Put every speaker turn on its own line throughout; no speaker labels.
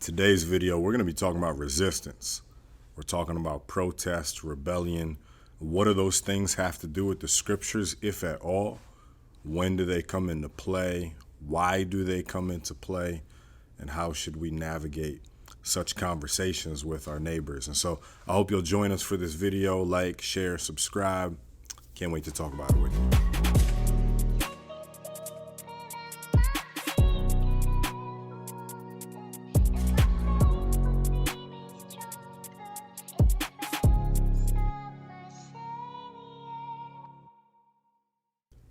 Today's video, we're going to be talking about resistance. We're talking about protest, rebellion. What do those things have to do with the scriptures, if at all? When do they come into play? Why do they come into play? And how should we navigate such conversations with our neighbors? And so I hope you'll join us for this video. Like, share, subscribe. Can't wait to talk about it with you.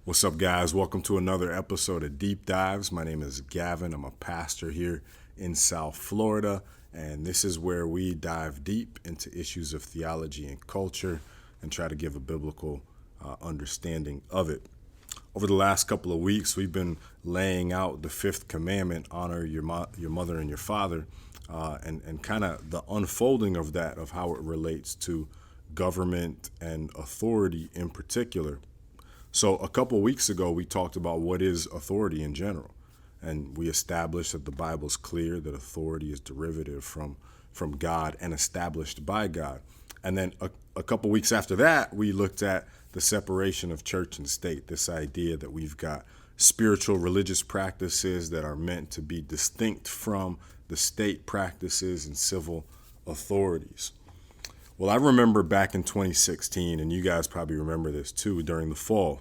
What's up, guys? Welcome to another episode of Deep Dives. My name is Gavin. I'm a pastor here in South Florida, and this is where we dive deep into issues of theology and culture and try to give a biblical understanding of it. Over the last couple of weeks, we've been laying out the fifth commandment: honor your mother and your father, and kind of the unfolding of that, of how it relates to government and authority in particular. So a couple of weeks ago, we talked about what is authority in general. And we established that the Bible's clear that authority is derivative from God and established by God. And then a couple of weeks after that, we looked at the separation of church and state, this idea that we've got spiritual religious practices that are meant to be distinct from the state practices and civil authorities. Well, I remember back in 2016, and you guys probably remember this too, during the fall.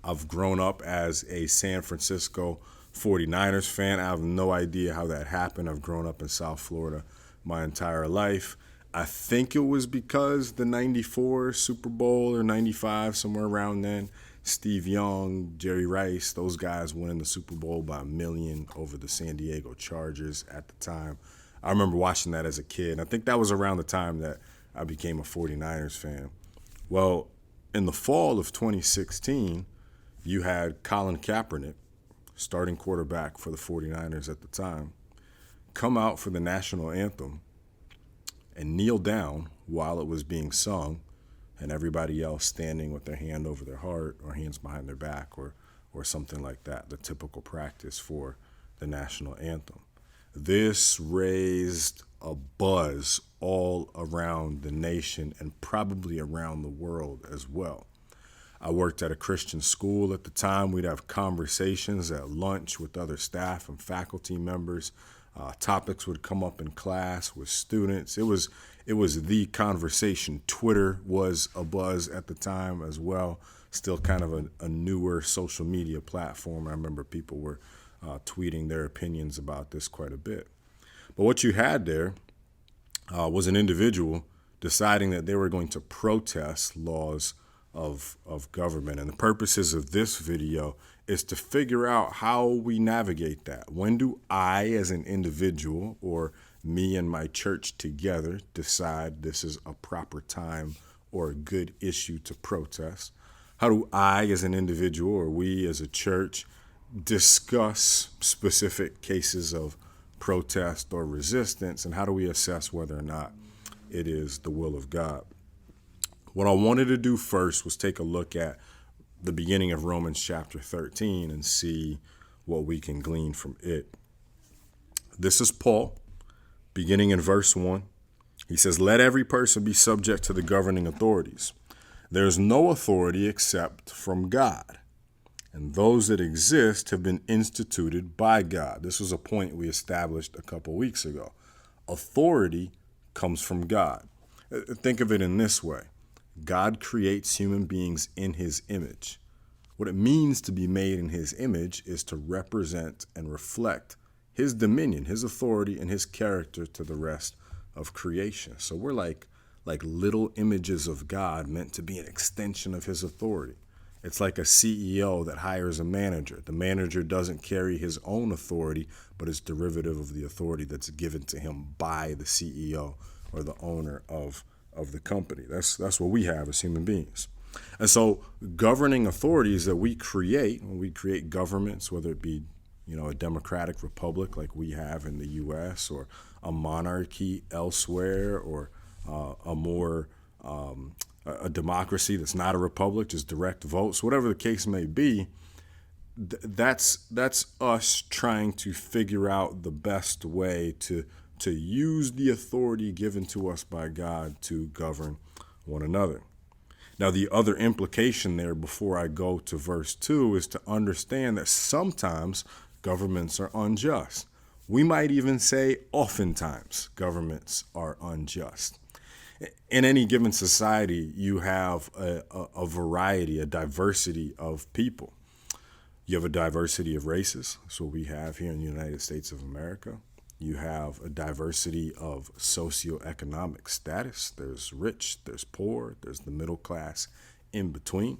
I've grown up as a San Francisco 49ers fan. I have no idea how that happened. I've grown up in South Florida my entire life. I think it was because the 94 Super Bowl or 95, somewhere around then, Steve Young, Jerry Rice, those guys winning the Super Bowl by 1 million over the San Diego Chargers at the time. I remember watching that as a kid. I think that was around the time that I became a 49ers fan. Well, in the fall of 2016, you had Colin Kaepernick, starting quarterback for the 49ers at the time, come out for the national anthem and kneel down while it was being sung, and everybody else standing with their hand over their heart or hands behind their back or something like that, the typical practice for the national anthem. This raised a buzz all around the nation and probably around the world as well. I worked at a Christian school at the time. We'd have conversations at lunch with other staff and faculty members. Topics would come up in class with students. It was the conversation. Twitter was a buzz at the time as well. Still kind of a newer social media platform. I remember people were tweeting their opinions about this quite a bit. But what you had there was an individual deciding that they were going to protest laws of government. And the purposes of this video is to figure out how we navigate that. When do I, as an individual, or me and my church together, decide this is a proper time or a good issue to protest? How do I, as an individual, or we as a church, discuss specific cases of protest or resistance, and how do we assess whether or not it is the will of God? What I wanted to do first was take a look at the beginning of Romans chapter 13 and see what we can glean from it. This is Paul, beginning in verse 1. He says, "Let every person be subject to the governing authorities. There is no authority except from God, and those that exist have been instituted by God." This was a point we established a couple weeks ago. Authority comes from God. Think of it in this way. God creates human beings in his image. What it means to be made in his image is to represent and reflect his dominion, his authority, and his character to the rest of creation. So we're like little images of God meant to be an extension of his authority. It's like a CEO that hires a manager. The manager doesn't carry his own authority, but is derivative of the authority that's given to him by the CEO or the owner of the company. That's what we have as human beings. And so governing authorities that we create, when we create governments, whether it be a democratic republic like we have in the U.S., or a monarchy elsewhere, or a democracy that's not a republic, just direct votes, whatever the case may be, that's us trying to figure out the best way to use the authority given to us by God to govern one another. Now, the other implication there before I go to verse 2 is to understand that sometimes governments are unjust. We might even say oftentimes governments are unjust. In any given society, you have a variety, a diversity of people. You have a diversity of races. That's what we have here in the United States of America. You have a diversity of socioeconomic status. There's rich, there's poor, there's the middle class in between.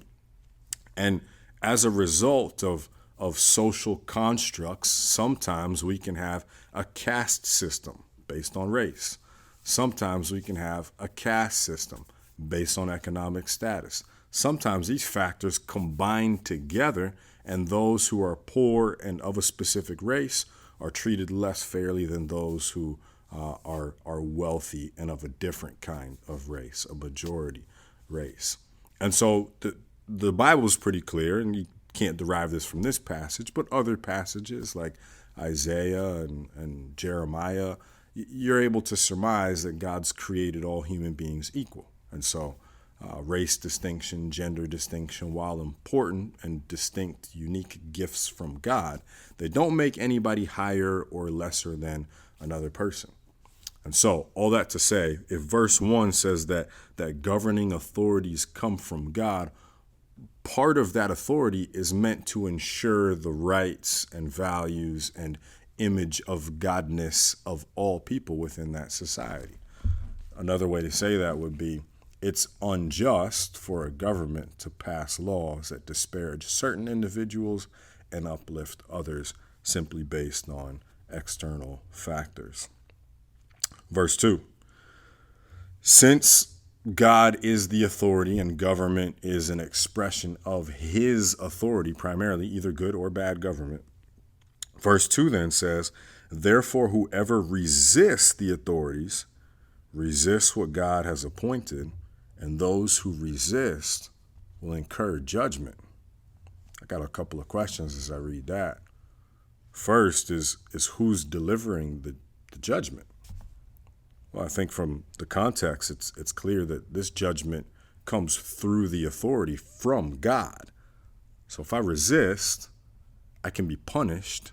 And as a result of social constructs, sometimes we can have a caste system based on race. Sometimes we can have a caste system based on economic status. Sometimes these factors combine together, and those who are poor and of a specific race are treated less fairly than those who are wealthy and of a different kind of race, a majority race. And so the Bible is pretty clear, and you can't derive this from this passage, but other passages like Isaiah and Jeremiah, you're able to surmise that God's created all human beings equal. And so race distinction, gender distinction, while important and distinct, unique gifts from God, they don't make anybody higher or lesser than another person. And so, all that to say, if verse 1 says that governing authorities come from God, part of that authority is meant to ensure the rights and values and image of godness of all people within that society. Another way to say that would be, it's unjust for a government to pass laws that disparage certain individuals and uplift others simply based on external factors. Verse 2, since God is the authority and government is an expression of his authority, primarily either good or bad government. Verse 2 then says, therefore, whoever resists the authorities resists what God has appointed, and those who resist will incur judgment. I got a couple of questions as I read that. First is who's delivering the judgment? Well, I think from the context, it's clear that this judgment comes through the authority from God. So if I resist, I can be punished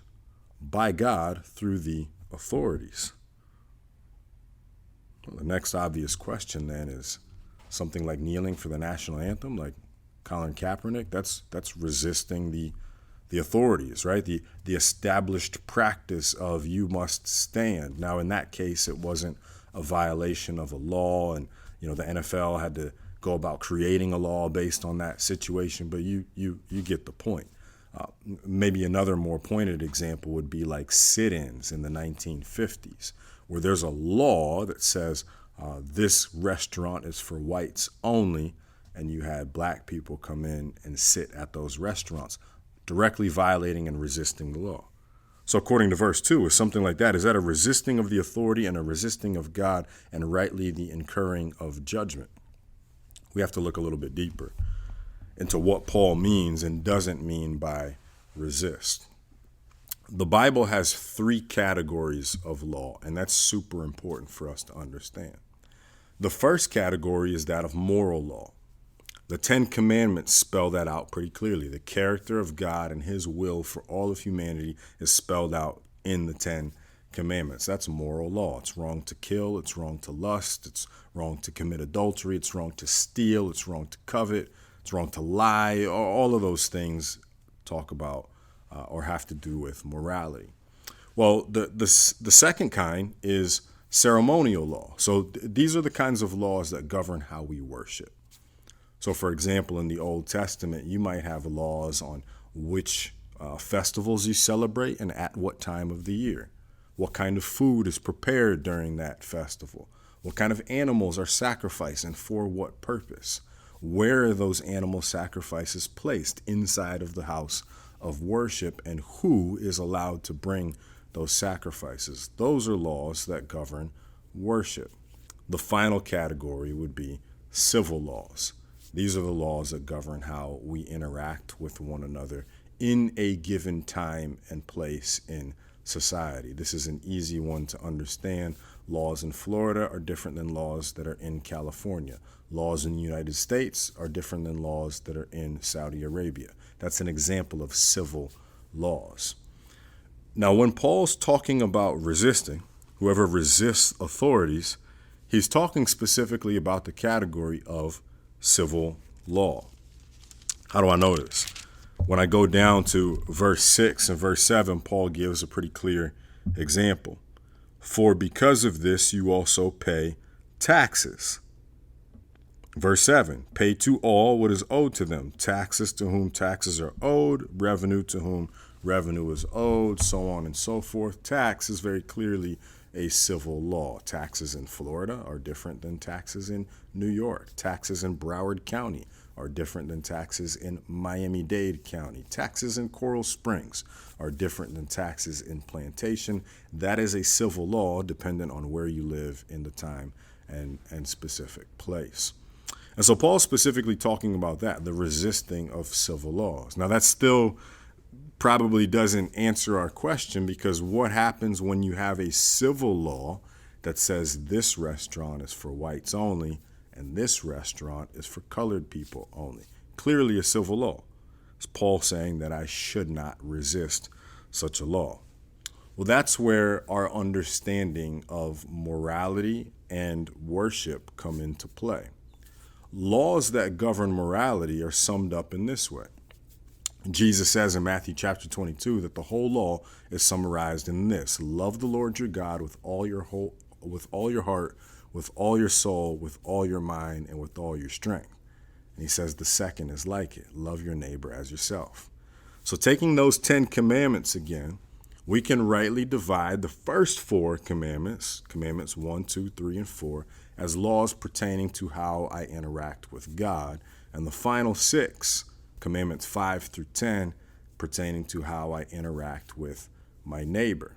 by God through the authorities. Well, the next obvious question then is something like kneeling for the national anthem, like Colin Kaepernick. That's resisting the authorities, right? The established practice of you must stand. Now, in that case, it wasn't a violation of a law, and the NFL had to go about creating a law based on that situation. But you get the point. Maybe another more pointed example would be like sit-ins in the 1950s, where there's a law that says this restaurant is for whites only, and you had black people come in and sit at those restaurants, directly violating and resisting the law. So according to verse 2, is something like that. Is that a resisting of the authority and a resisting of God and rightly the incurring of judgment? We have to look a little bit deeper into what Paul means and doesn't mean by resist. The Bible has 3 categories of law, and that's super important for us to understand. The first category is that of moral law. The 10 Commandments spell that out pretty clearly. The character of God and his will for all of humanity is spelled out in the 10 Commandments. That's moral law. It's wrong to kill. It's wrong to lust. It's wrong to commit adultery. It's wrong to steal. It's wrong to covet. It's wrong to lie. All of those things talk about or have to do with morality. Well, the second kind is ceremonial law. So these are the kinds of laws that govern how we worship. So, for example, in the Old Testament, you might have laws on which festivals you celebrate and at what time of the year. What kind of food is prepared during that festival? What kind of animals are sacrificed and for what purpose? Where are those animal sacrifices placed inside of the house of worship, and who is allowed to bring those sacrifices? Those are laws that govern worship. The final category would be civil laws. These are the laws that govern how we interact with one another in a given time and place in society. This is an easy one to understand. Laws in Florida are different than laws that are in California. Laws in the United States are different than laws that are in Saudi Arabia. That's an example of civil laws. Now, when Paul's talking about resisting, whoever resists authorities, he's talking specifically about the category of civil law. How do I know this? When I go down to verse 6 and verse 7, Paul gives a pretty clear example. For because of this, you also pay taxes. Verse 7, pay to all what is owed to them. Taxes to whom taxes are owed, revenue to whom revenue is owed, so on and so forth. Tax is very clearly a civil law. Taxes in Florida are different than taxes in New York. Taxes in Broward County are different than taxes in Miami-Dade County. Taxes in Coral Springs are different than taxes in Plantation. That is a civil law dependent on where you live in the time and specific place. And so Paul's specifically talking about that, the resisting of civil laws. Now, that still probably doesn't answer our question, because what happens when you have a civil law that says this restaurant is for whites only and this restaurant is for colored people only? Clearly a civil law. It's Paul saying that I should not resist such a law. Well, that's where our understanding of morality and worship come into play. Laws that govern morality are summed up in this way. Jesus says in Matthew chapter 22 that the whole law is summarized in this: love the Lord your God with all your heart, with all your soul, with all your mind, and with all your strength. And he says the second is like it: love your neighbor as yourself. So taking those 10 commandments again, we can rightly divide the first 4 commandments, commandments 1, 2, 3, and 4, as laws pertaining to how I interact with God, and the final 6, commandments 5 through 10, pertaining to how I interact with my neighbor.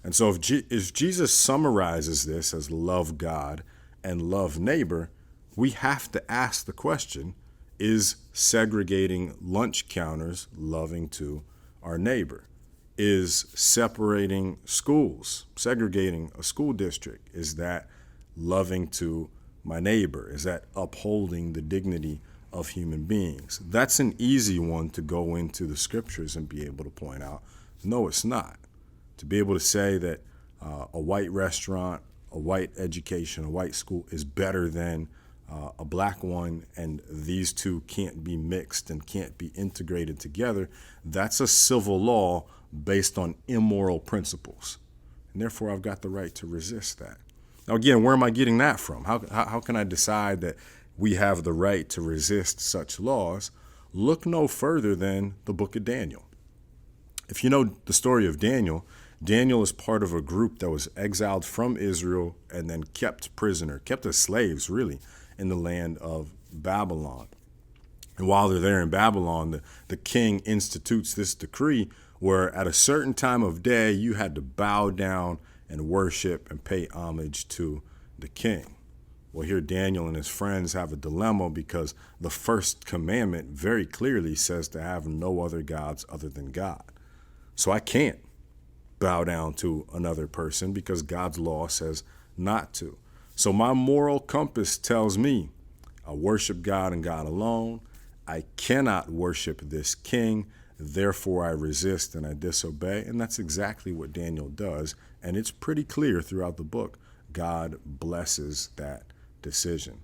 And so if Jesus summarizes this as love God and love neighbor, we have to ask the question, is segregating lunch counters loving to our neighbor? Is separating schools, segregating a school district, is that loving to my neighbor? Is that upholding the dignity of human beings? That's an easy one to go into the scriptures and be able to point out. No, it's not. To be able to say that a white restaurant, a white education, a white school is better than a black one, and these two can't be mixed and can't be integrated together, that's a civil law based on immoral principles. And therefore, I've got the right to resist that. Now, again, where am I getting that from? How can I decide that we have the right to resist such laws? Look no further than the book of Daniel. If you know the story of Daniel, Daniel is part of a group that was exiled from Israel and then kept as slaves, really, in the land of Babylon. And while they're there in Babylon, the king institutes this decree where at a certain time of day, you had to bow down and worship and pay homage to the king. Well, here Daniel and his friends have a dilemma, because the first commandment very clearly says to have no other gods other than God. So I can't bow down to another person because God's law says not to. So my moral compass tells me I worship God and God alone. I cannot worship this king. Therefore, I resist and I disobey. And that's exactly what Daniel does. And it's pretty clear throughout the book. God blesses that decision.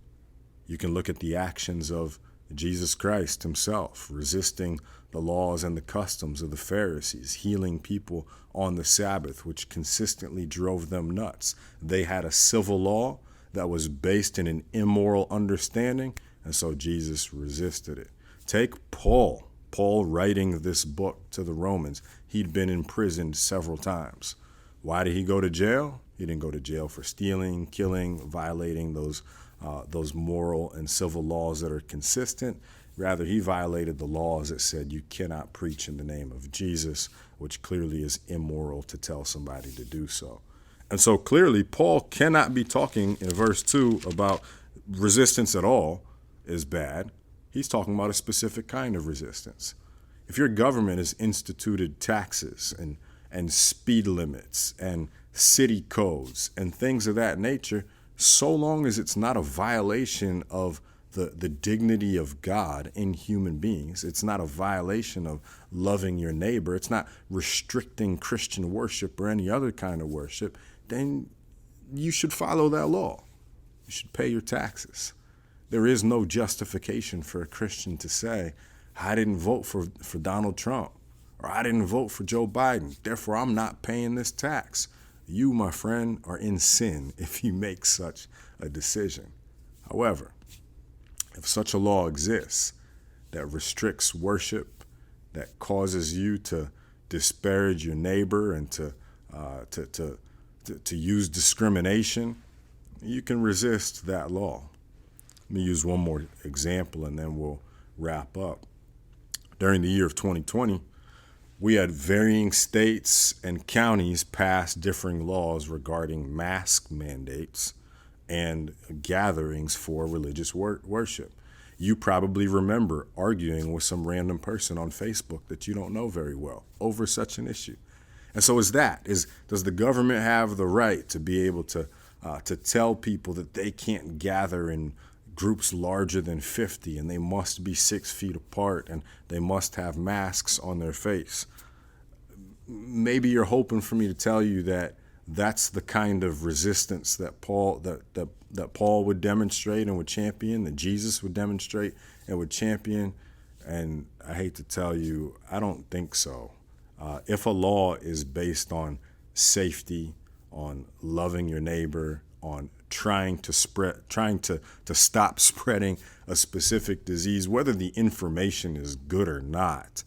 You can look at the actions of Jesus Christ himself, resisting the laws and the customs of the Pharisees, healing people on the Sabbath, which consistently drove them nuts. They had a civil law that was based in an immoral understanding, and so Jesus resisted it. Take Paul writing this book to the Romans. He'd been imprisoned several times. Why did he go to jail? He didn't go to jail for stealing, killing, violating those moral and civil laws that are consistent. Rather, he violated the laws that said you cannot preach in the name of Jesus, which clearly is immoral to tell somebody to do so. And so clearly, Paul cannot be talking in verse 2 about resistance at all is bad. He's talking about a specific kind of resistance. If your government has instituted taxes and speed limits and city codes and things of that nature, so long as it's not a violation of the dignity of God in human beings, it's not a violation of loving your neighbor, it's not restricting Christian worship or any other kind of worship, then you should follow that law. You should pay your taxes. There is no justification for a Christian to say, I didn't vote for Donald Trump, or I didn't vote for Joe Biden, therefore I'm not paying this tax. You, my friend, are in sin if you make such a decision. However, if such a law exists that restricts worship, that causes you to disparage your neighbor and to use discrimination, you can resist that law. Let me use one more example and then we'll wrap up. During the year of 2020, we had varying states and counties pass differing laws regarding mask mandates and gatherings for religious worship. You probably remember arguing with some random person on Facebook that you don't know very well over such an issue. And so does the government have the right to be able to tell people that they can't gather in groups larger than 50 and they must be 6 feet apart and they must have masks on their face? Maybe you're hoping for me to tell you that that's the kind of resistance that Paul would demonstrate and would champion, that Jesus would demonstrate and would champion. And I hate to tell you, I don't think so. If a law is based on safety, on loving your neighbor, on trying to stop spreading a specific disease, whether the information is good or not,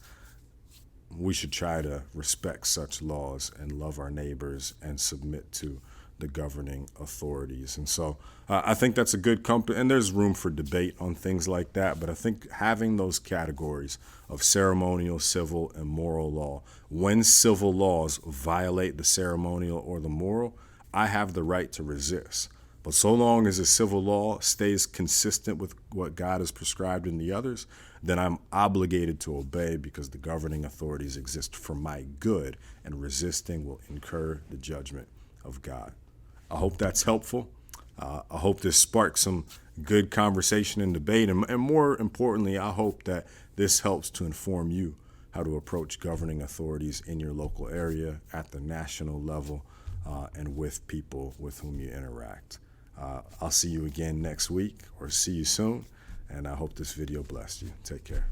we should try to respect such laws and love our neighbors and submit to the governing authorities. And so I think that's a good company, and there's room for debate on things like that. But I think having those categories of ceremonial, civil, and moral law, when civil laws violate the ceremonial or the moral, I have the right to resist. But so long as a civil law stays consistent with what God has prescribed in the others, then I'm obligated to obey because the governing authorities exist for my good, and resisting will incur the judgment of God. I hope that's helpful. I hope this sparks some good conversation and debate. And more importantly, I hope that this helps to inform you how to approach governing authorities in your local area, at the national level, and with people with whom you interact. I'll see you again next week, or see you soon. And I hope this video blessed you. Take care.